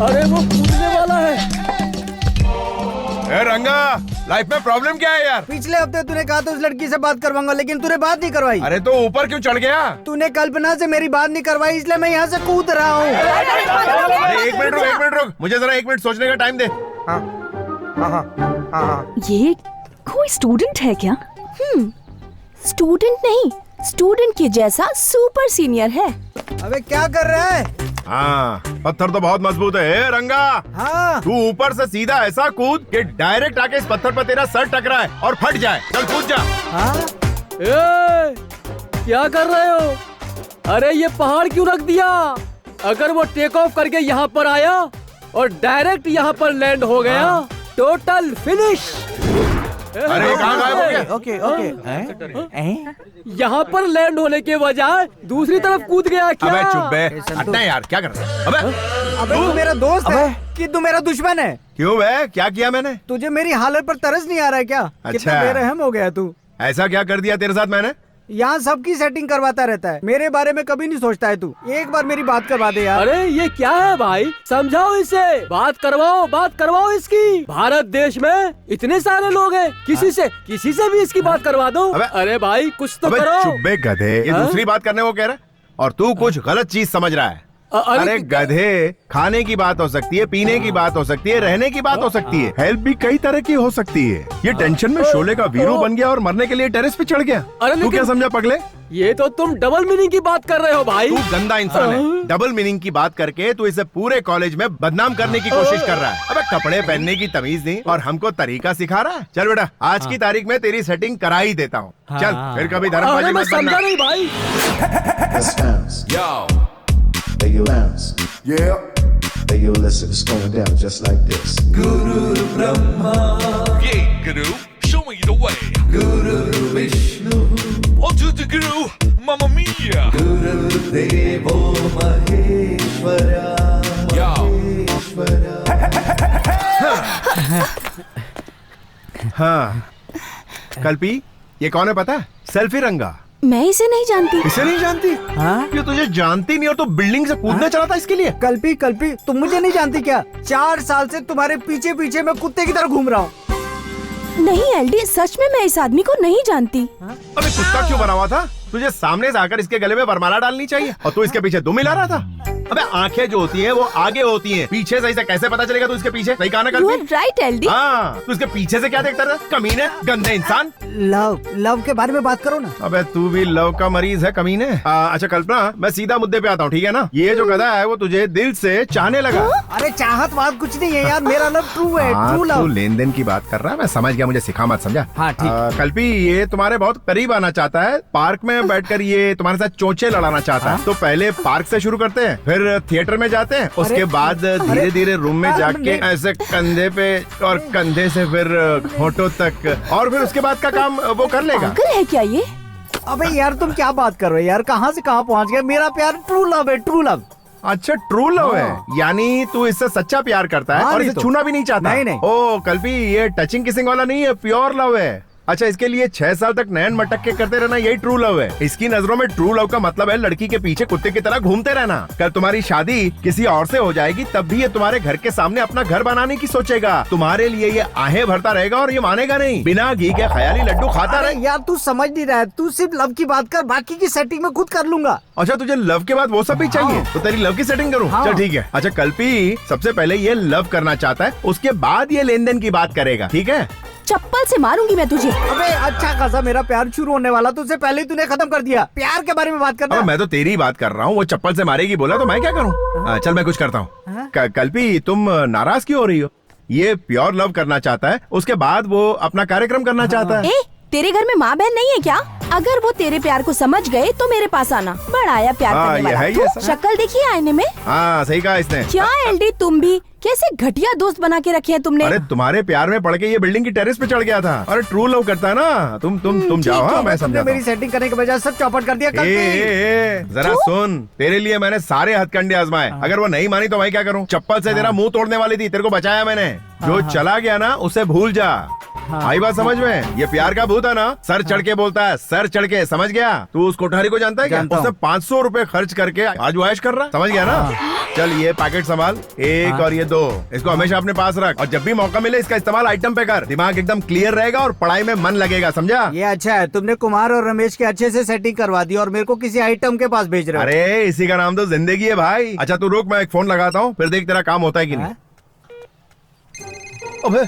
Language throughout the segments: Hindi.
अरे वो कूदने वाला है। ए रंगा, लाइफ में प्रॉब्लम क्या है यार? पिछले हफ्ते तूने कहा था उस लड़की से बात करवाऊंगा, लेकिन तूने बात नहीं करवाई। अरे तो ऊपर क्यों चढ़ गया? तूने कल्पना से मेरी बात नहीं करवाई, इसलिए मैं यहाँ से कूद रहा हूँ। अरे एक मिनट रुक, मुझे जरा 1 मिनट सोचने का टाइम दे। ये कोई स्टूडेंट है क्या? स्टूडेंट नहीं, स्टूडेंट के जैसा सुपर सीनियर है। अबे क्या कर रहा है? हाँ, पत्थर तो बहुत मजबूत है। ए रंगा, हाँ तू ऊपर से सीधा ऐसा कूद कि डायरेक्ट आके इस पत्थर पर तेरा सर टकराए और फट जाए। चल कूद जा। हाँ ए, क्या कर रहे हो? अरे ये पहाड़ क्यों रख दिया? अगर वो टेक ऑफ करके यहाँ पर आया और डायरेक्ट यहाँ पर लैंड हो गया, टोटल फिनिश। अरे कहाँ गायब हो गया? Okay okay. यहाँ पर लैंड होने के बजाय दूसरी तरफ कूद गया क्या? अबे चुप बे, हटना यार, क्या कर रहा है? अबे तू मेरा दोस्त है कि तू मेरा दुश्मन है? क्यों बे, क्या किया मैंने? तुझे मेरी हालत पर तरस नहीं आ रहा है क्या? कितना बेरहम हो गया तू। ऐसा क्या कर दिया तेरे साथ मैंने? यहाँ सबकी सेटिंग करवाता रहता है, मेरे बारे में कभी नहीं सोचता है तू। एक बार मेरी बात करवा दे यार। अरे ये क्या है भाई, समझाओ इसे। बात करवाओ इसकी। भारत देश में इतने सारे लोग हैं, किसी से भी इसकी बात करवा दो। अरे भाई कुछ तो करो। चुप बे गधे, ये दूसरी बात करने को कह रहा है और तू कुछ गलत चीज समझ रहा है। अरे गधे, खाने की बात हो सकती है, पीने की बात हो सकती है, रहने की बात हो सकती है, हेल्प भी कई तरह की हो सकती है। ये टेंशन में शोले का वीरू बन गया और मरने के लिए टेरेस पे चढ़ गया। तू क्या समझा पगले? ये तो तुम डबल मीनिंग की बात कर रहे हो भाई। तू गंदा इंसान है। डबल मीनिंग की बात करके तू इसे पूरे कॉलेज में बदनाम करने की कोशिश कर रहा है। अबे कपड़े पहनने की तमीज नहीं और हमको तरीका सिखा रहा है। चल बेटा, आज की तारीख में तेरी सेटिंग करा ही देता हूँ। चल फिर कभी धर्मबाजी मत करना। नहीं भाई। Hey, you bounce. Yeah. Hey, you listen, it's going down just like this. Guru Brahma. Yeah, Guru, show me the way. Guru Vishnu. On to the Guru, Mamma Mia. Guru Devo Maheshwara. Yo. हाँ, कल्पी, ये कौन है पता है? सेल्फी रंगा। मैं इसे नहीं जानती। इसे नहीं जानती? हाँ? ये तुझे जानती नहीं और तो बिल्डिंग से कूदने चला था इसके लिए? कल्पी तुम मुझे नहीं जानती क्या? 4 साल से तुम्हारे पीछे पीछे मैं कुत्ते की तरह घूम रहा हूँ। नहीं एलडी, सच में मैं इस आदमी को नहीं जानती। अबे कुत्ता क्यों बना हुआ था? तुझे सामने से आकर इसके गले में वरमाला डालनी चाहिए और तू इसके पीछे दुम मिला रहा था। अबे आंखें जो होती हैं वो आगे होती हैं, पीछे से इसे कैसे पता चलेगा तू इसके पीछे? सही कहा ना कल्पी? Right LD. हाँ, तू इसके पीछे से क्या देखता रहा? कमीने, गंदे इंसान। लव के बारे में बात करो ना। अबे तू भी लव का मरीज है कमीने। अच्छा कल्पना, मैं सीधा मुद्दे पे आता हूँ, ठीक है ना? ये जो गधा है वो तुझे दिल से चाहने लगा। अरे चाहत बात कुछ नहीं है यार, मेरा लव ट्रू है, ट्रू लव। तू लेन देन की बात कर रहा है, मैं समझ गया, मुझे सिखा मत, समझा? हाँ ठीक। कल्पी, ये तुम्हारे बहुत करीब आना चाहता है, पार्क में बैठकर ये तुम्हारे साथ चोंचे लड़ाना चाहता है। तो पहले पार्क से शुरू करते हैं, फिर थिएटर में जाते हैं, उसके बाद धीरे धीरे रूम में जाके ऐसे कंधे पे और कंधे से फिर होठों तक, और फिर उसके बाद का काम वो कर लेगा। पागल है क्या ये? अबे यार तुम क्या बात कर रहे हो यार, कहाँ से कहाँ पहुँच गए? मेरा प्यार ट्रू लव है, ट्रू लव। अच्छा ट्रू लव है, यानी तू इससे सच्चा प्यार करता है और इसे छूना भी नहीं चाहता? नहीं। ओ कल्पी, ये टचिंग किसिंग वाला नहीं है, प्योर लव है। अच्छा, इसके लिए 6 साल तक नैन मटक के करते रहना, यही ट्रू लव है। इसकी नजरों में ट्रू लव का मतलब है लड़की के पीछे कुत्ते की तरह घूमते रहना। कल तुम्हारी शादी किसी और से हो जाएगी, तब भी ये तुम्हारे घर के सामने अपना घर बनाने की सोचेगा। तुम्हारे लिए ये आहें भरता रहेगा और ये मानेगा नहीं। बिना घी के ख्याली लड्डू खाता रहे। यार तू समझ नहीं रहा है, तू सिर्फ लव की बात कर, बाकी की सेटिंग में खुद कर लूंगा। अच्छा, तुझे लव के बाद वो सब भी चाहिए? तो तेरी लव की सेटिंग करूँ? चल ठीक है। अच्छा कल्पी, सबसे पहले ये लव करना चाहता है, उसके बाद ये लेन देन की बात करेगा, ठीक है? चप्पल से मारूंगी मैं तुझे। अबे अच्छा खासा मेरा प्यार शुरू होने वाला, तुझसे पहले ही तूने खत्म कर दिया। प्यार के बारे में बात करना। मैं तो तेरी बात कर रहा हूँ, वो चप्पल से मारेगी बोला तो मैं क्या करूँ? चल मैं कुछ करता हूँ। कल्पी, तुम नाराज क्यों हो रही हो? ये प्योर लव करना चाहता है, उसके बाद वो अपना कार्यक्रम करना चाहता है। तेरे घर में माँ बहन नहीं है क्या? अगर वो तेरे प्यार को समझ गए तो मेरे पास आना। बड़ा आया प्यार करने वाला। शक्ल देखिए आईने में। हाँ सही कहा इसने। क्या एलडी, तुम भी कैसे घटिया दोस्त बना के रखे हैं तुमने? अरे तुम्हारे प्यार में पड़ के ये बिल्डिंग की टेरेस पे चढ़ गया था। अरे ट्रू लव करता है ना। तुम जाओ। हाँ मैं समझा। मेरी सेटिंग करने के बजाय सब चौपट कर दिया। जरा सुन, तेरे लिए मैंने सारे हथकंडे आजमाए। अगर वो नहीं मानी तो मैं क्या करूँ? चप्पल से तेरा मुंह तोड़ने वाली थी, तेरे को बचाया मैंने। जो चला गया ना उसे भूल जा। आई बात समझ में? ये प्यार का भूत है ना, सर चढ़ के बोलता है, सर चढ़ के, समझ गया? तू उस कोठारी को जानता है क्या? जानता हूँ। उसने 500 रुपए खर्च करके आज वो ऐश कर रहा, समझ गया ना? चल ये पैकेट संभाल, एक और ये 2, इसको हमेशा अपने पास रख और जब भी मौका मिले इसका इस्तेमाल आइटम पे कर। दिमाग एकदम क्लियर रहेगा और पढ़ाई में मन लगेगा, समझा? ये अच्छा है, तुमने कुमार और रमेश के अच्छे से सेटिंग करवा दी और मेरे को किसी आइटम के पास भेज रहे हो। अरे इसी का नाम तो जिंदगी है भाई। अच्छा तू रुक, मैं एक फोन लगाता हूँ, फिर देख तेरा काम होता है कि नहीं। अबे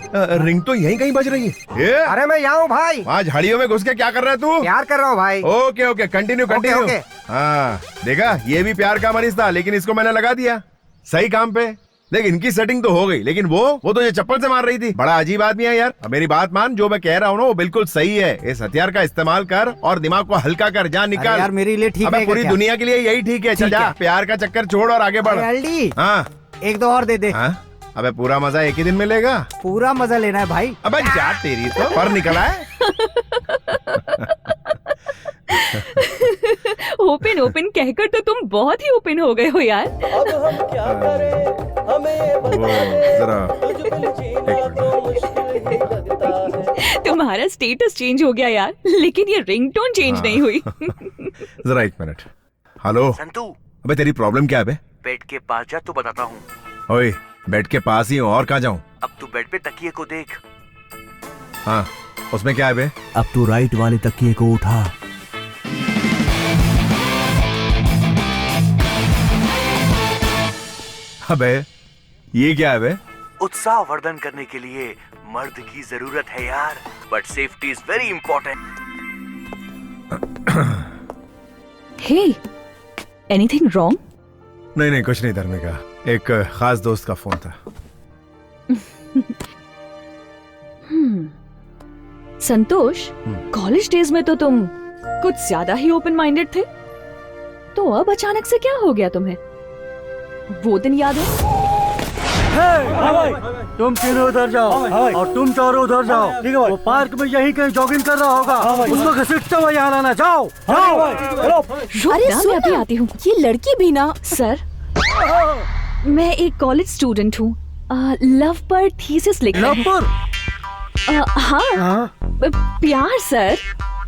रिंग तो यहीं कहीं बज रही है। ये अरे मैं यहाँ हूँ भाई। वहाँ झाड़ियों में घुस के क्या कर रहा है तू? प्यार कर रहा हूँ भाई। Okay okay, continue continue. Okay. हाँ देखा, ये भी प्यार का मरीज था, लेकिन इसको मैंने लगा दिया सही काम पे। देख इनकी सेटिंग तो हो गई, लेकिन वो तो ये चप्पल से मार रही थी। बड़ा अजीब आदमी है यार। अब मेरी बात मान, जो मैं कह रहा हूँ ना वो बिल्कुल सही है। इस हथियार का इस्तेमाल कर और दिमाग को हल्का कर, जा अरे निकाल। यार मेरे लिए ठीक अबे है पूरी दुनिया के लिए यही ठीक है। चल ठीक जा, है। प्यार का चक्कर छोड़ और आगे बढ़। एलडी हाँ 1-2 और दे दे। हाँ, अबे पूरा मजा एक ही दिन मिलेगा। पूरा मजा लेना है भाई। अबे जा, तेरी तो पर निकला है। ओपन ओपन कहकर तो तुम बहुत ही ओपन हो गए हो यार। अब हम क्या करें, हमें ये वो बता दे, जरा तुझ बिन जीना तो मुश्किल ही लगता है। तुम्हारा स्टेटस चेंज हो गया यार, लेकिन ये रिंगटोन चेंज नहीं हुई। जरा 1 मिनट। हेलो संतू, अबे तेरी प्रॉब्लम क्या है बे? बेड के पास जा तो बताता हूँ। ओए बेड के पास ही हूँ, और कहाँ जाऊँ? अब तू बेड पे तकिए को देख। हाँ उसमें क्या है बे? अब तू राइट वाले तकिए को उठा। अबे ये क्या है बे? उत्साह वर्धन करने के लिए मर्द की जरूरत है यार, but safety is very important. Hey, anything wrong? नहीं नहीं कुछ नहीं धर्मिका, एक खास दोस्त का फोन था। संतोष, कॉलेज डेज में तो तुम कुछ ज्यादा ही ओपन माइंडेड थे, तो अब अचानक से क्या हो गया तुम्हें? वो दिन याद है? तुम तीनों उधर जाओ और तुम चारों उधर जाओ। ठीक है भाई। वो पार्क में यहीं कहीं जॉगिंग कर रहा होगा, उसको घसीटते हुए यहाँ लाना। जाओ जाओ। अरे मैं अभी आती हूँ। ये लड़की भी ना। सर, मैं एक कॉलेज स्टूडेंट हूँ, लव पर थीसिस लिख रही हूँ। हाँ, प्यार सर,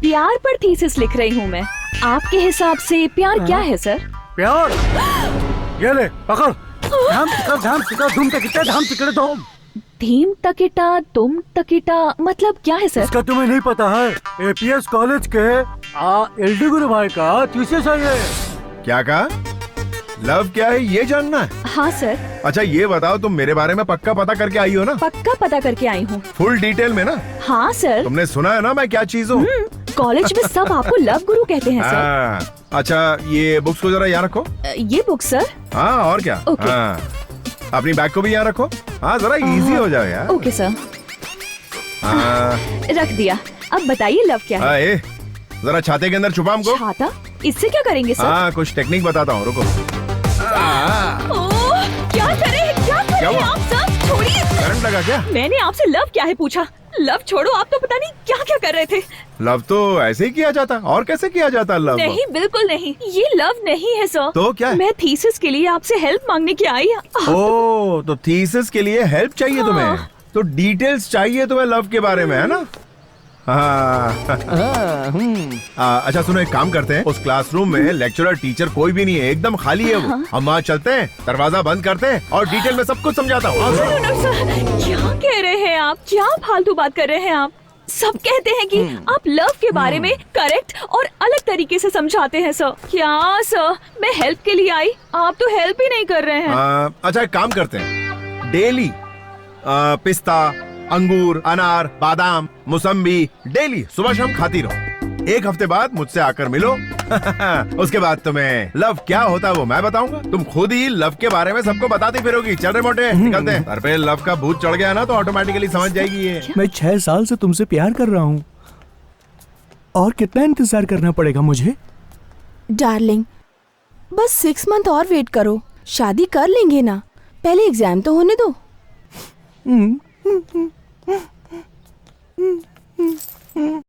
प्यार पर थीसिस लिख रही हूँ मैं। आपके हिसाब से प्यार क्या है सर? प्यार, ये ले पकड़। धाम टिकड़ धूम तकिटा धाम टिकड़ धूम। धीम तकिटा तुम तकिटा मतलब क्या है सर? इसका तुम्हें नहीं पता है? एपीएस कॉलेज के एलडी गुरु भाई का थीसिस है ये। क्या कहा? लव क्या है ये जानना है? हाँ सर। अच्छा ये बताओ, तुम मेरे बारे में पक्का पता करके आई हो ना? पक्का पता करके आई हूँ। फुल डिटेल में ना? हाँ सर। तुमने सुना है ना मैं क्या चीज हूँ? कॉलेज में सब आपको लव गुरु कहते हैं सर। हाँ, अच्छा ये बुक्स को जरा यहाँ रखो। ये बुक सर? हाँ और क्या। ओके। हाँ, अपनी बैग को भी यहाँ रखो। हाँ जरा इजी हो जाए यार। ओके सर, हाँ रख दिया। अब बताइए लव क्या है? हाँ, ए, जरा छाते के अंदर छुपा हमको। छाता? इससे क्या करेंगे सर? हाँ कुछ टेक्निक बताता हूँ, रुको। ओह, क्या करे हुआ? आप सर? छोड़िए। करंट लगा क्या? मैंने आपसे लव क्या है पूछा। लव छोड़ो, आप तो पता नहीं क्या क्या कर रहे थे। लव तो ऐसे ही किया जाता, और कैसे किया जाता लव? नहीं, बिल्कुल नहीं, ये लव नहीं है सर। तो क्या है? मैं थीसिस के लिए आपसे हेल्प मांगने की आई। ओ तो थीसिस के लिए हेल्प चाहिए तुम्हें, तो डिटेल्स चाहिए तुम्हें लव के बारे में, है ना? हाँ। अच्छा सुनो, एक काम करते हैं, उस क्लासरूम में लेक्चरर टीचर कोई भी नहीं है, एकदम खाली है वो। हम वहाँ चलते हैं, दरवाजा बंद करते हैं और डिटेल में सब कुछ समझाता हूँ। क्या कह रहे हैं आप? क्या फालतू बात कर रहे हैं आप? सब कहते हैं कि आप लव के बारे में करेक्ट और अलग तरीके से समझाते हैं सर। क्या सर, मैं हेल्प के लिए आई, आप तो हेल्प ही नहीं कर रहे हैं। अच्छा एक काम करते हैं, डेली पिस्ता, अंगूर, अनार, बादाम, मौसम्बी डेली सुबह शाम खाती रहो। 1 हफ्ते बाद मुझसे आकर मिलो। उसके बाद तुम्हें लव क्या होता है वो मैं बताऊंगा। तुम खुद ही लव के बारे में सबको बताती फिरोगी। चल रहे मोटे, निकलते हैं। सर पे लव का भूत चढ़ गया ना तो ऑटोमेटिकली समझ जाएगी ये। मैं 6 साल से तुमसे प्यार कर रहा हूँ, और कितना इंतजार करना पड़ेगा मुझे? डार्लिंग, बस 6 मंथ और वेट करो, शादी कर लेंगे ना। पहले एग्जाम तो होने दो।